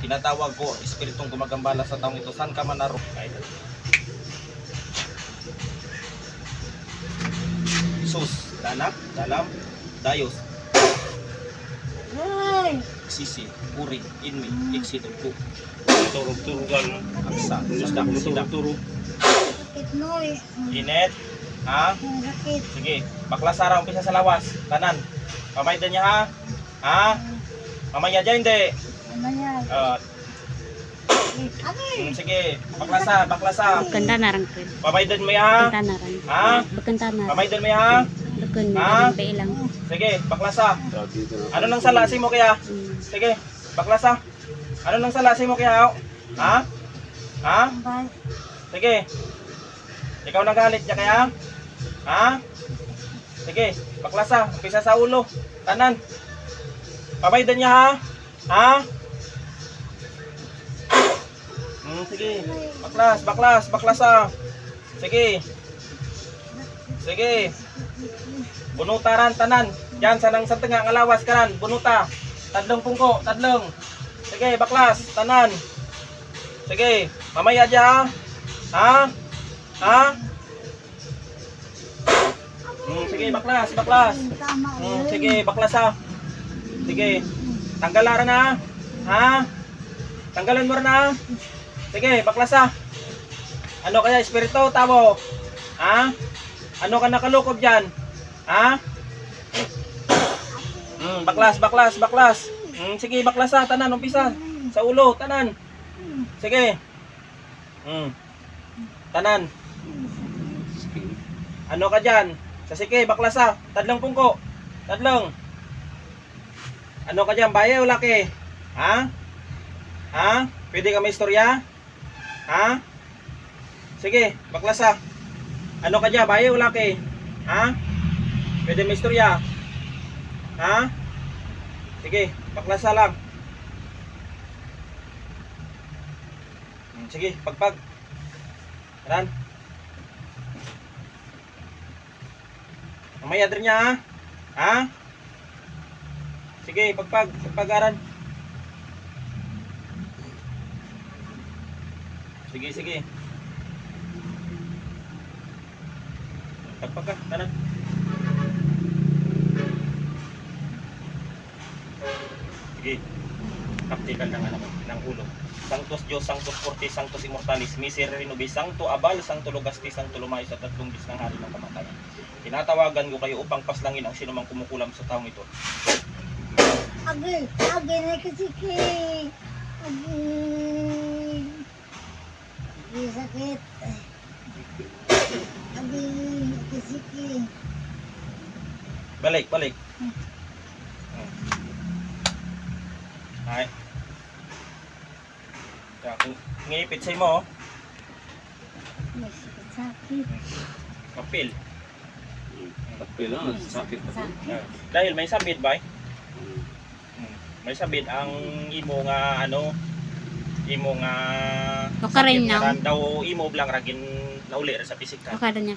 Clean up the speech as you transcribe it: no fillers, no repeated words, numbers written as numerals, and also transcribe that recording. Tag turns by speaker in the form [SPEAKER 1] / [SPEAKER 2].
[SPEAKER 1] Tinatawag ko, espiritong gumagambala sa taong ito. Saan ka man naroon? Sus, danak, dalam, dayos.
[SPEAKER 2] Ay!
[SPEAKER 1] Sisi, uring, inmi, iksidog ko.
[SPEAKER 3] Turug-turugan.
[SPEAKER 1] Aksa, sadak, sidak.
[SPEAKER 3] Turug-turug.
[SPEAKER 2] Sakit no eh.
[SPEAKER 1] Inet, ha?
[SPEAKER 2] Ang sakit.
[SPEAKER 1] Sige, baklas Sara, umpisa sa lawas. Tanan. Pamay din niya ha? Ha? Mamaya dyan, hindi.
[SPEAKER 2] Ano yan? Agay!
[SPEAKER 1] Sige, baklasa, baklasa.
[SPEAKER 4] Maganda na rin ko.
[SPEAKER 1] Pamay din mo ya?
[SPEAKER 4] Maganda na rin.
[SPEAKER 1] Ha?
[SPEAKER 4] Maganda na rin.
[SPEAKER 1] Pamay din mo ya?
[SPEAKER 4] Lukon na
[SPEAKER 1] Ha?
[SPEAKER 4] rin pa ilang.
[SPEAKER 1] Sige, baklasa.
[SPEAKER 3] Dito na.
[SPEAKER 1] Ano nang salasi mo kaya? Sige, baklasa. Ano nang salasi mo kaya? Ha? Ha?
[SPEAKER 2] Bye.
[SPEAKER 1] Sige. Ikaw nagalit niya kaya? Ha? Sige, baklasa. Umpisa sa ulo. Tanan. Pamay din niya ha? Ha? Sige. Baklas, baklas, baklasa. Sige. Sige. Bunutaran tanan. Diyan sa nang santenga nga lawas kanan, bunuta. Tadlong pungko, tadlong. Sige, baklas, tanan. Sige, mamaya dia. Ha? Ha? Sige, baklas, baklas.
[SPEAKER 2] Tama yun.
[SPEAKER 1] Sige, baklas ha. Sige. Tanggalan na. Ha? Tanggalan mo na. Sige, baklas ha. Ano kaya espiritu tao? Ha? Ano ka nakalukob diyan? Ha? Baklas, baklas, baklas. Sige, baklas ha, tanan, umpisa. Sa ulo, tanan. Sige. Tanan. Ano ka dyan? Sa sige, baklas ha. Tadlong pungko. Tadlong. Ano ka dyan, baye o laki? Ha? Ha? Pwede ka may istorya? Ha? Sige, baklas ha. Ano ka dyan, baye o laki? Ha? Pwede may istorya? Ha? Sige, baklasa lang. Sige, pagpag. Aran. Mamaya din niya ha? Ha? Sige, pagpag. Pagpagaran. Sige, sige. Pagpag ka, tanan. Sige. Kaptikan ng ng ulo. Sanctus Dios, Sanctus Fortis, Sanctus Immortalis, Miserere Nobis, Sancto Abal, Sancto Logastis, Sancto Lumay sa tatlong Diyos ng hari ng kamatayan. Tinatawagan ko kayo upang paslangin ang sinumang kumukulam sa taong ito.
[SPEAKER 2] Agay! Agay na kasiki! Agay! Agay sakit! Agay kasiki!
[SPEAKER 1] Balik, balik. Ay. Kaya kung ngipit sa'yo mo,
[SPEAKER 2] May sakit!
[SPEAKER 1] kapil.
[SPEAKER 3] Tapi lang, sakit pa.
[SPEAKER 2] Sakit!
[SPEAKER 1] Dahil may sabit ba? May sabit ang imo nga ano, imo nga
[SPEAKER 4] Baka rin
[SPEAKER 1] sakit nga
[SPEAKER 4] na.
[SPEAKER 1] daw imo blang ragin nauli ra sa pisikal.
[SPEAKER 4] Baka rin niya.